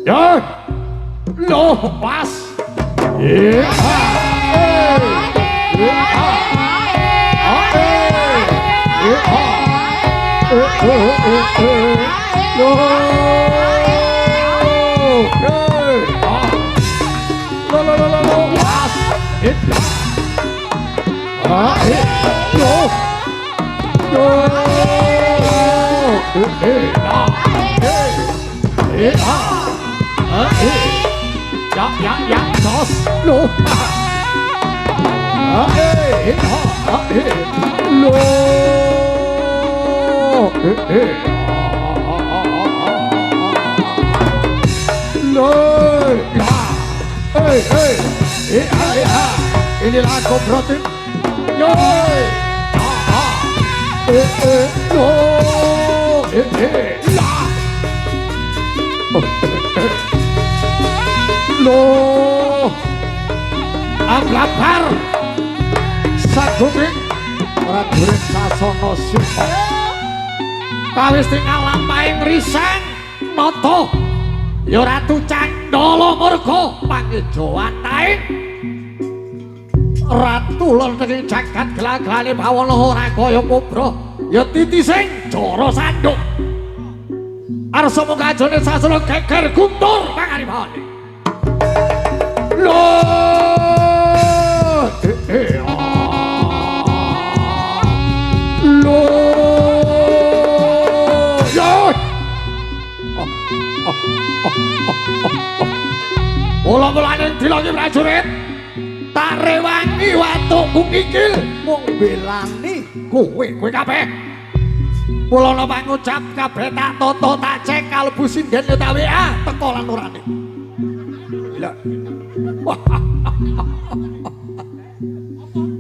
Ya. Loh, pas. Iya. Ya, tos lu. Lu. Inilah Koprotim. Yo. Loh, amblapar saguming prajurit Sasana Sipa kawis tinggal lampahing risang nata ya Ratu Candala Murga pangijowantaing Ratu Lenteng jagat gelang-gelane bawana ora kaya kobra ya titising Jara Sanduk arsa mungkajane sasana geger guntur pangaribane Loh, Mula-mulane dilongi prajurit tak rewangi watukku kikil mung belani kowe kabeh mula pangucap kabeh tak tata tak cek kalebu sinden utawi teka lan urane lha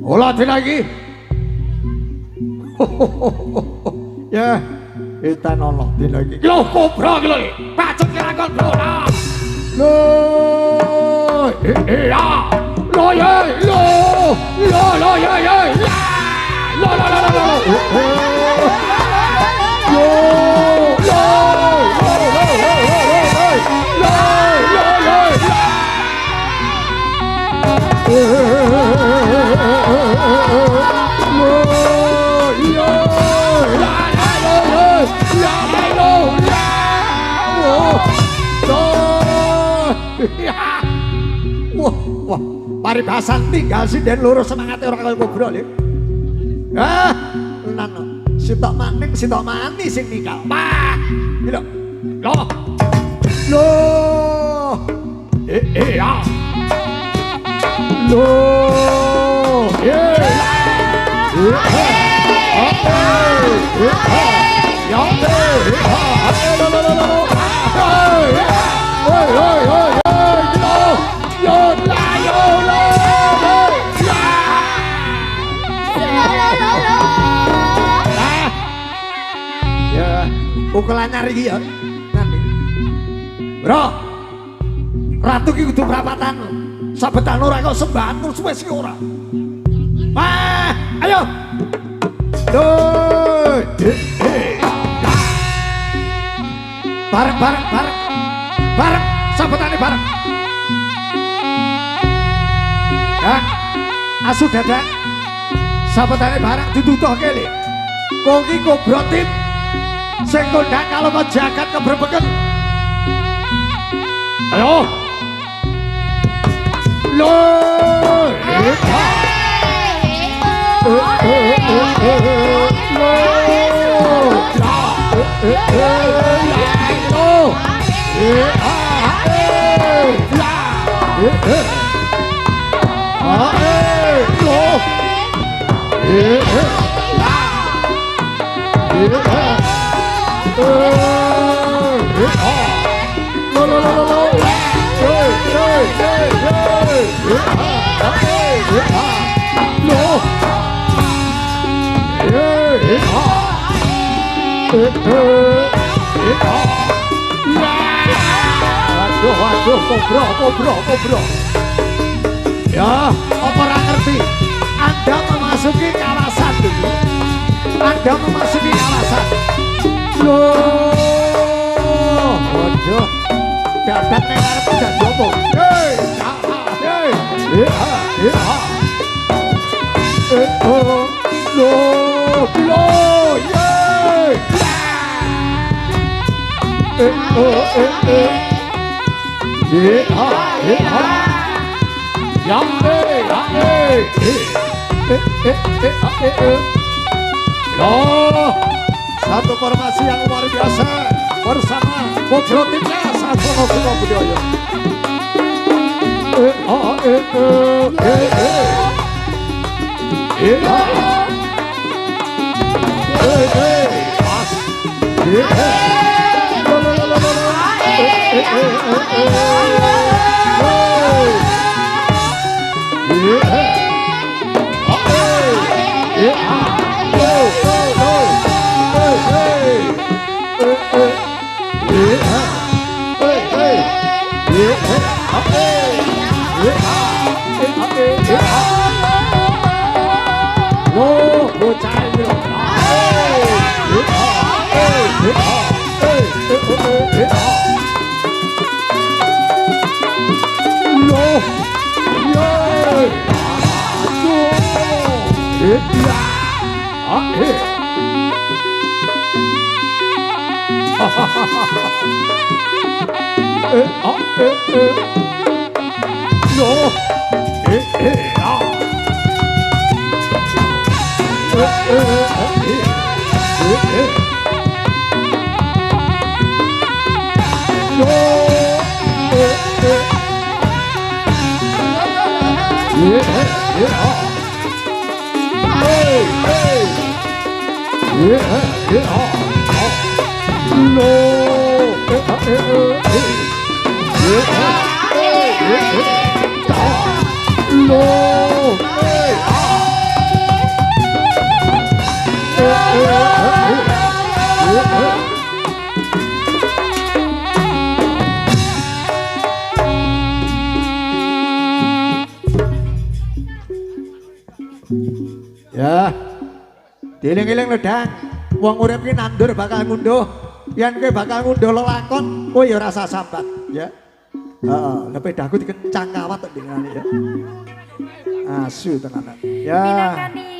olah lagi ya kita nolok lagi lho kobra lho pacet kelakon bro lho iya lho ya lho ya ya lho Wah, paribasan tinggal sinden loro semangate ora kaya kobra lho. Tenan. Sitok maning, sitok mani sing ninggal. Pah. Lho. Loh. Ya. Loh. Ukulan nyari iki ya. Nanti. Bro. Ratu ki kudu prapatan. Sabetan ora kok sembantul suwes ki ora. Wah, ayo. Duh. Bareng. Sabetane bareng. Ya. Asu dadak. Sabetane bareng ditutuhke le. Kok iki kobra tim sing kondang kalau mau jagat keberbeken. Ayo. Loh. Waduh, kobra. Ya, apa ora ngerti? Anda memasuki kawasan dulu. Anda memasuki kawasan. Loh, waduh. Dada Satu formasi yang luar biasa bersama Kodro Timnya Sasono Sukobudoyo. Ya, dieling-eling ledang. Wong urip ki nandur bakal ngunduh. Yen kowe bakal ngunduh lelakon, kowe ya rasa sambat, ya. Heeh, lepedaku dikencang kawat tok dingane ya. Asu tenan. Ya. Minangkani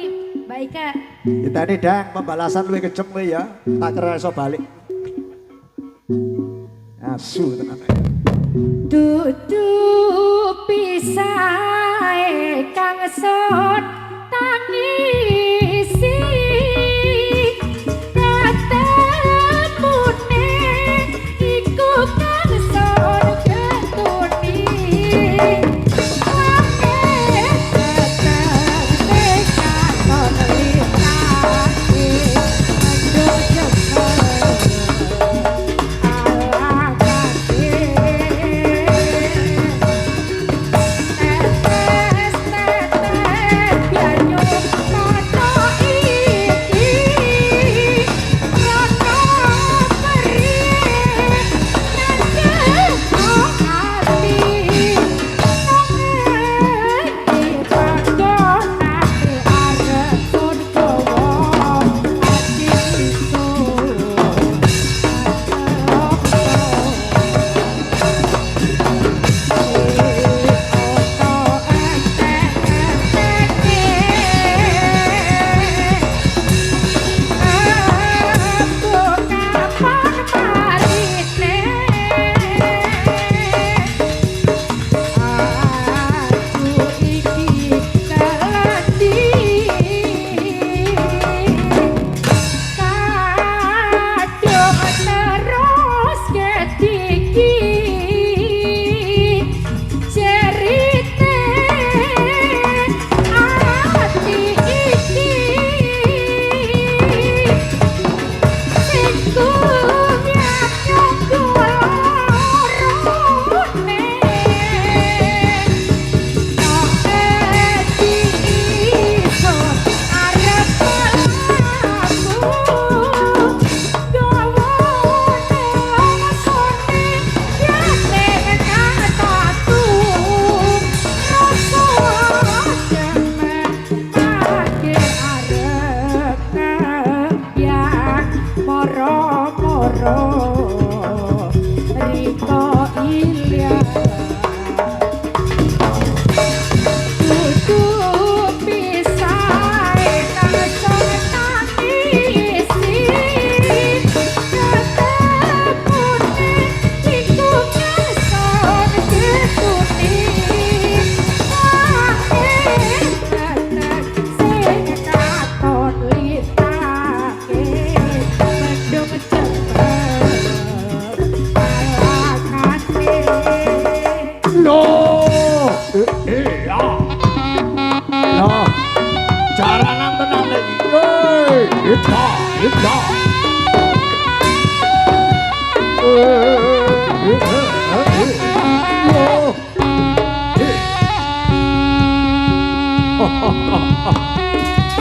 Mbak Ika. Kita ini dang pembalasan luwih kejem kowe ya. Tak kira iso balik. Asu tenan. Dudu pisae kang son tangisi katemune iku kang son ketuni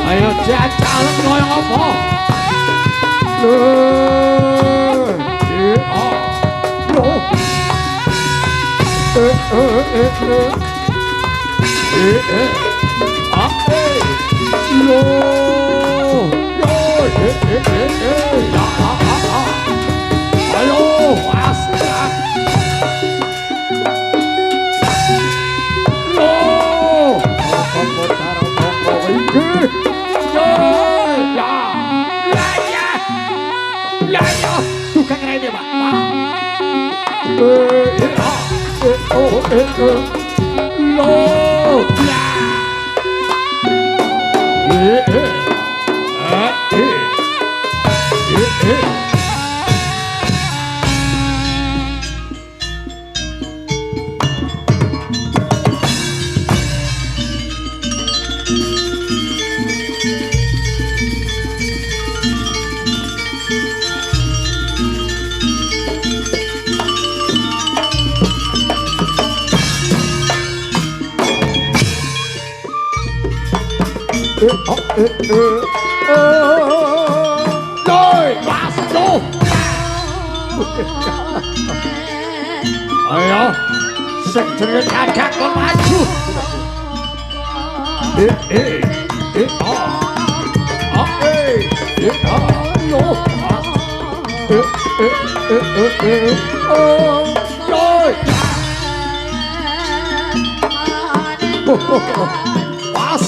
Ayo jalan koyo apa? Ayo, asal. Tukang rene, Pak. Rồi, vas vô. Ayo, sekjen kakak kon maju. Rồi. Pas.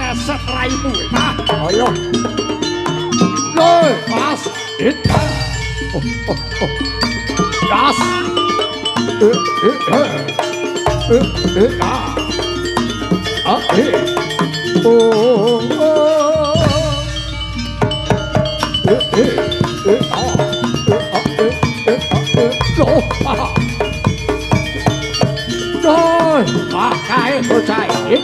Keset raimu, ayo. Pas. Gas. Rồi, pakai percaya.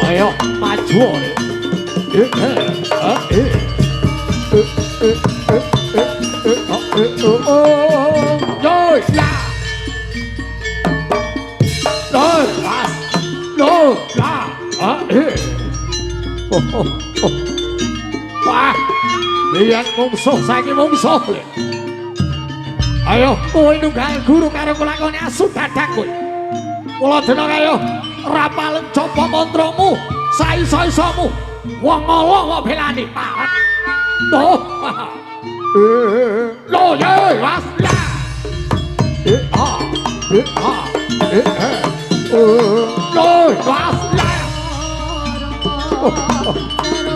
Ayo, maju. Rồi, là. Rồi, pas. Rồi, là. Wah, lihat mungsuh saiki mungsuh. Ayo, kowe nunggal guru karo kelakone asu dadak kowe. Kula dena ayo rapal coba mantramu, saiso-isomu. Wong ala kok belani parat. Toh. Lo ye, was la. Lo, was la.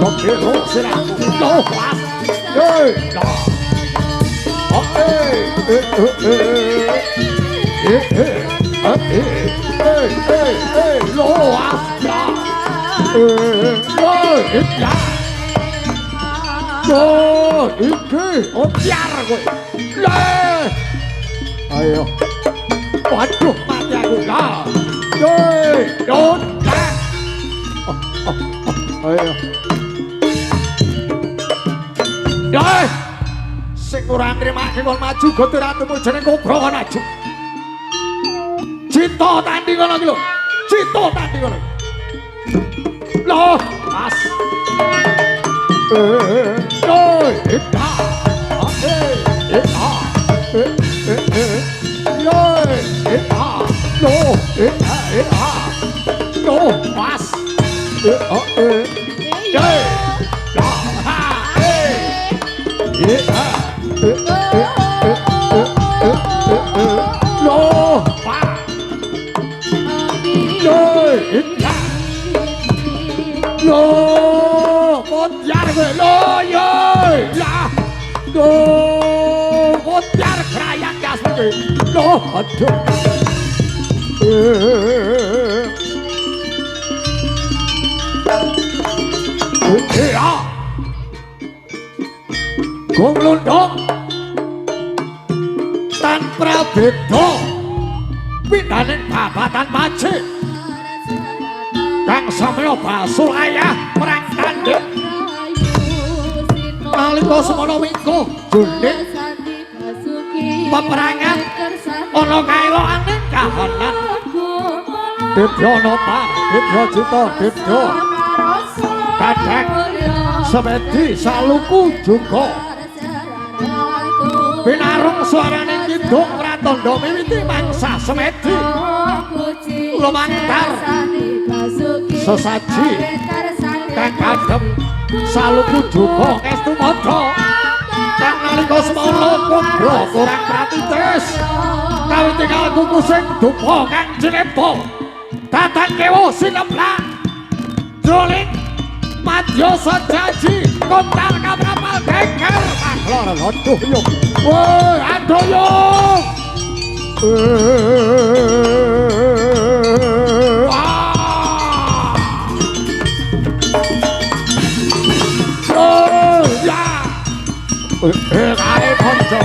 Lo que lo será. Lo was. Lo. Ayo, waduh mati aku lah. Ayo. Sing ora nrimake kon maju Gusti Ratumu jeneng Kobra kon maju. Cita tandhi kono iki lho. Cita tandhi kono. Lho, Mas. Iya. Gong lundung tanpa beda pindaning babatan majik kang samya basulaya perang tanding nalika semana minggu junding peperangan ana kaelokaning kahanan Dibyo Nova, Dibyo Cita, Dibyo Kadek Semedi Saluku juga Pinarung suaraning kidung Pratandha miwiti mangsa Semedi lumantar sesaji kang kadhem Saluku juga kestu madha kang nalika semana kobra kurang pratitis kawit tinggal kuku sing dupa kang jinepo datang kewo sineblang Joling Madya Sejaji kontal kaprapal dengker aglor aduh yo woi aduh yo kare konco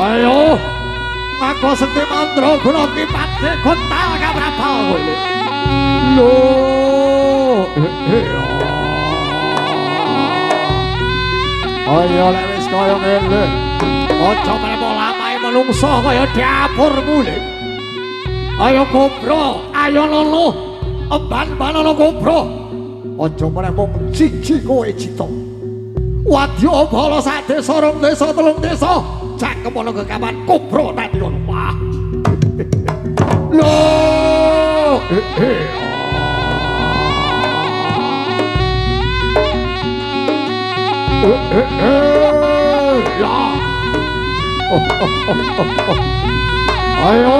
ayo aku sekti mantra guna kipatnya kontal kaprapal lho ayo lewis kaya ngene aja mlebu lamahe menungso kaya dapur mule ayo kobra ayo luluh emban-ban ana kobra aja mlebu siji kowe cita wadya bala sak desa rong desa telung desa cangkem ana kekapan kobra tadi ono wah lho ya ayo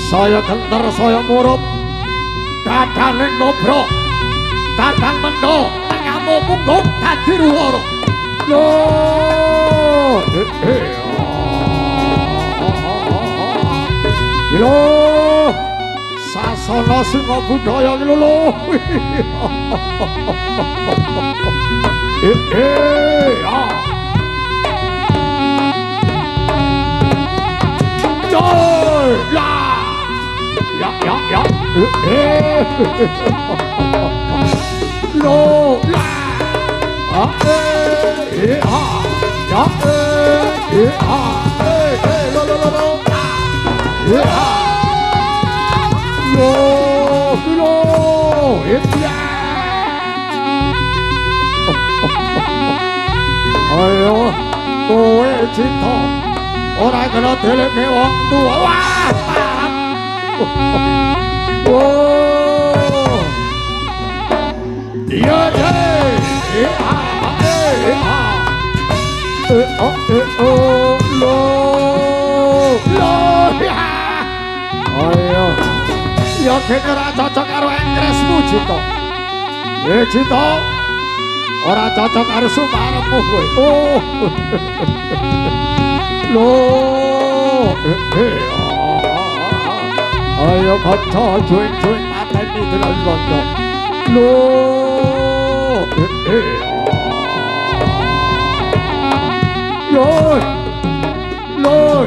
saya genter saya murup dadane ngobro dadang mendo tangamu punggung dadi ruwara lho sasana singa budaya lho ayo kowe cinta ora kena deleke wong tuwa wah oh iya Ayo. Ya kene ora cocok karo engkresmu, Cito. Cito. Ora cocok karo sumarepmu kowe. Oh. Loh. Ayo kanca cuek-cuek mateni delok kanca. Loh. Loh. Loh.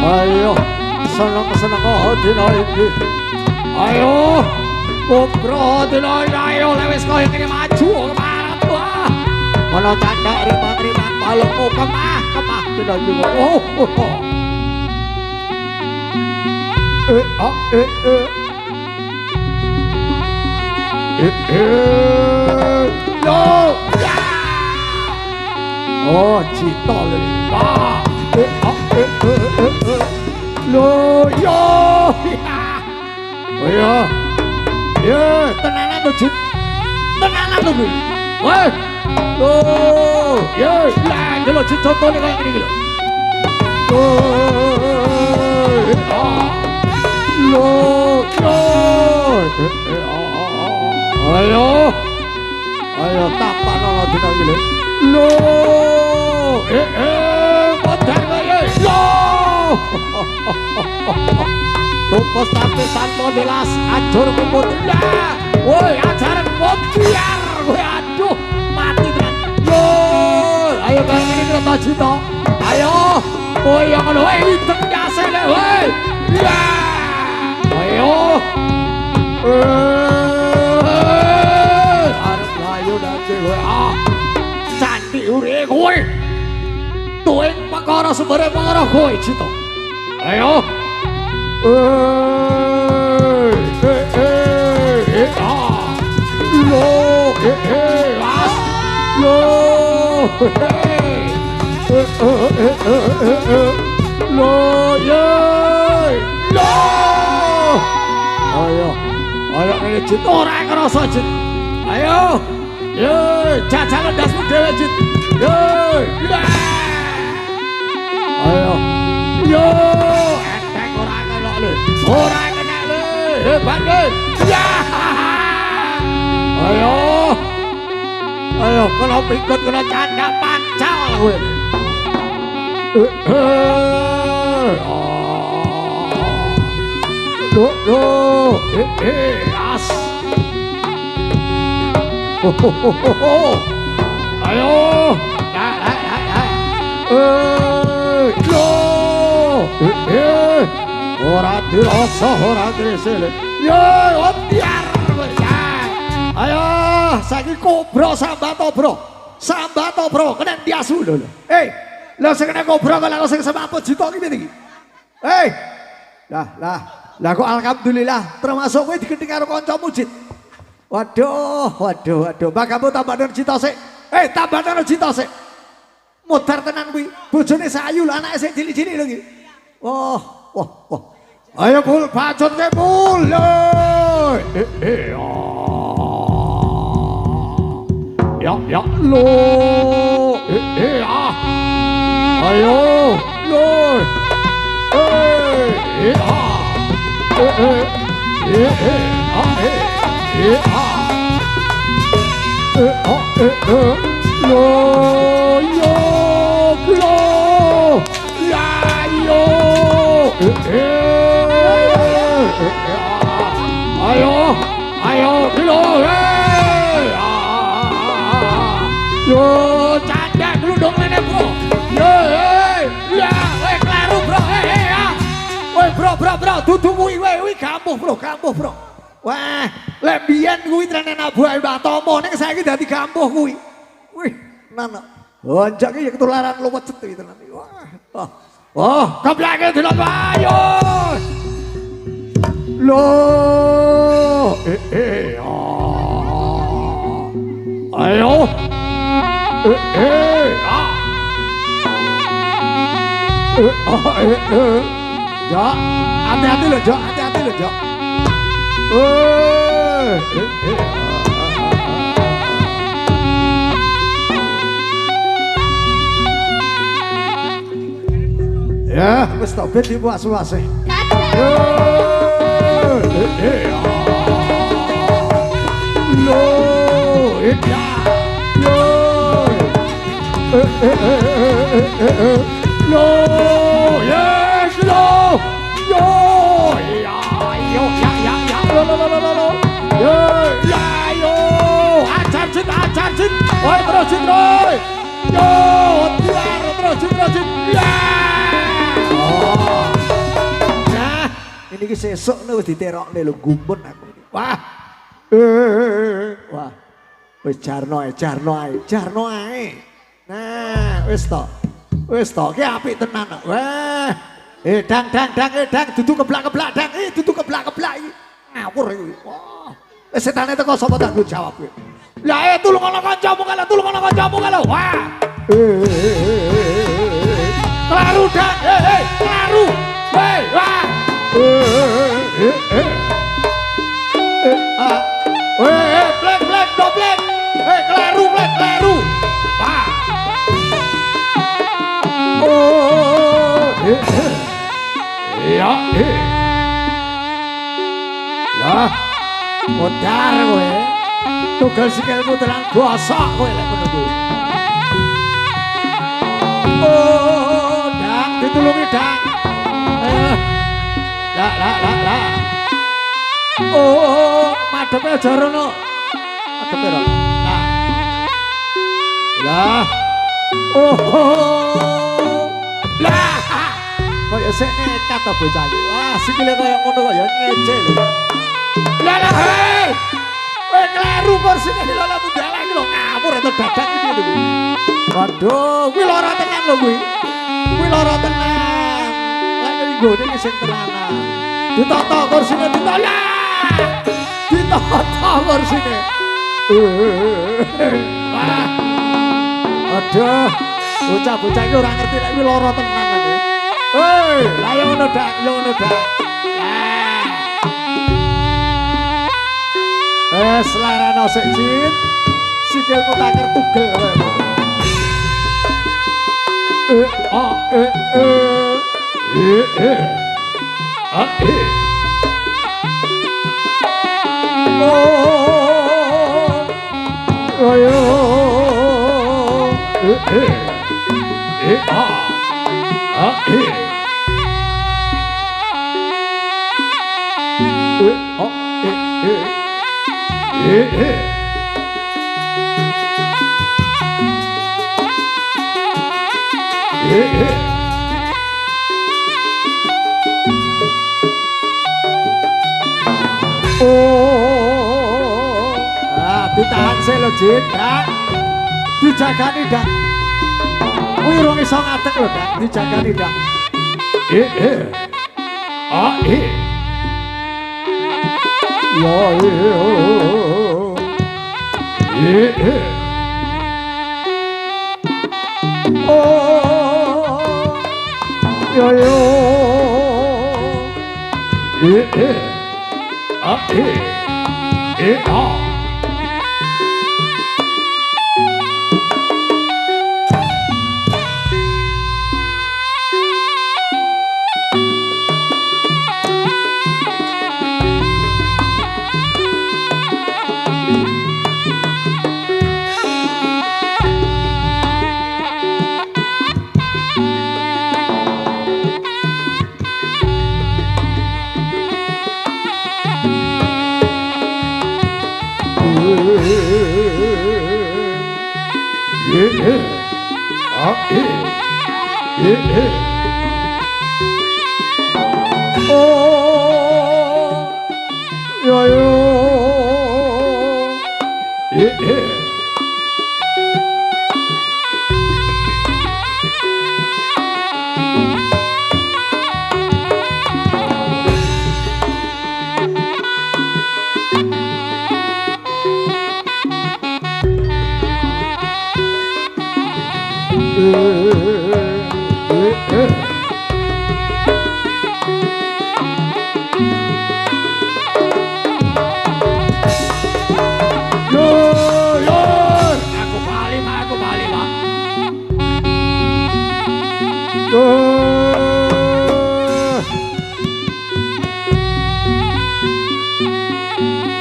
Ayo, seneng-seneng dina iki. Ayo, ngobrol dina ayo lewis koyo kene maju kemarat wah. Ana candak rimang-rimang balemu kemah dina iki. Oh, Cito tenanan tuh Cit, tenanan tuh gue. Lo Cit contohnya kayak gini gitu. Ayo tapak nono dina gini. Modern kaya. Tupos tapi tanpa delas acur kumpul. Woi ajaran mobiar. Aduh mati tenan. Ayo kaya gini kita Cito. Ayo. Woi yang ada hitam biasa le. Woi. Ayo. Arep layu nanti kowe cantik ure kowe tuwing perkara sumber perkara kowe Cito. Ayo ayo ini Cit ora ngerasa Cit. Ayo jajalan dasmu dewe Cit. Ayo enteng ora kena le, ora kena le, hebat le. Ayo kalau pikut kena canda pancal kowe. As. Ayo. Ora dirasa ora gresel. Biar. Ayo, saiki kobra sambat bro. Sambat bro, kena diasu lho. Lah sing kena kobra kok sing semaput Cito iki piye iki? Lah kok alhamdulillah termasuk kowe digenti karo kancamu Cit. Waduh. Mbak kamu tambah nang Cito sik. Tambah nang Cito sik. Modar tenan kuwi. Bojone sayu lho, anake sing cilik-cilik lho iki. Wah. Ayo pul bacot ke pul. Ya lo. Ayo lo. Ayo kilo yo canda dulu dong nenek bro. Kleru bro. Bro dudu kuwi kampuh bro. Wah, lek biyen kuwi trene nabuhe Mbah Tomo ning saiki dadi kampuh kuwi. Wih, nana. Onjak iki ketularan luwet iki tenan. Wah. Keblake delok ayo. Loh, ayo, Jo, hati-hati loh, Jo, hati-hati loh, Jo. Ya, wis tok ben dipuas-puase. Ini sesuk wis diterokne lho gumun aku. Wah. Wah. Wis jarno ae. Nah, wis to. Wis to, ki apik tenan kok. Wah. Dang, dudu keblak-keblak dang. Dudu keblak-keblak iki. Ngawur iki. Wah. Wis setane teko sapa tanggung jawab kowe. Lah tulung ana kancamu kalau. Wah. Klaru dang. Klaru. Hei, wah. Blek, doblek. Kleru. Wah. Iya. Lah, modar kowe. Tugas sikilmu tenan gosok kowe lek ngono kuwi. Dang, ditulungi dang. Lah. Madepe aja rono. Madepe ro. Lah. Lah. Kaya sik nekat to bocah iki. Wah, sikile kaya ngono kaya ngece lho. Lah. Kowe kleru kursine lho mundalah iki lho ngawur itu dadak iki lho. Waduh, kuwi lara tenan lho kuwi. Kuwi lara tenan. Lek nggone iki sing tenanan. Ditata kursine ditolak. Ditata kursine. Wah. Aduh, bocah-bocah iki ora ngerti lek kuwi lara tenan lho. Hei, lah yo ngono dak. Selarano sik jin. Sikilmu taker tugel ditahan sih lo Jin, Dak. Dijagani, Dak. Kuwi urung iso ngadeg lho, Dak. Dijagani, Dak.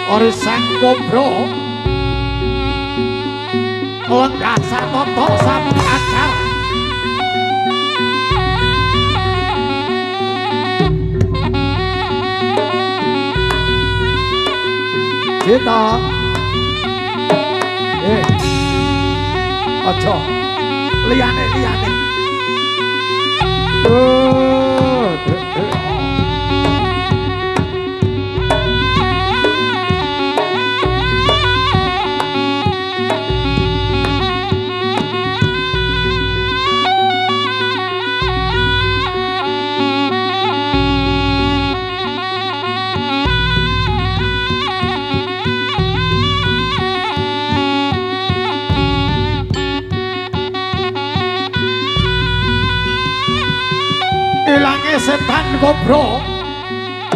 Orisang Kobro lenggah satoto sapi acar Cita aja liyane ilange setan Kobro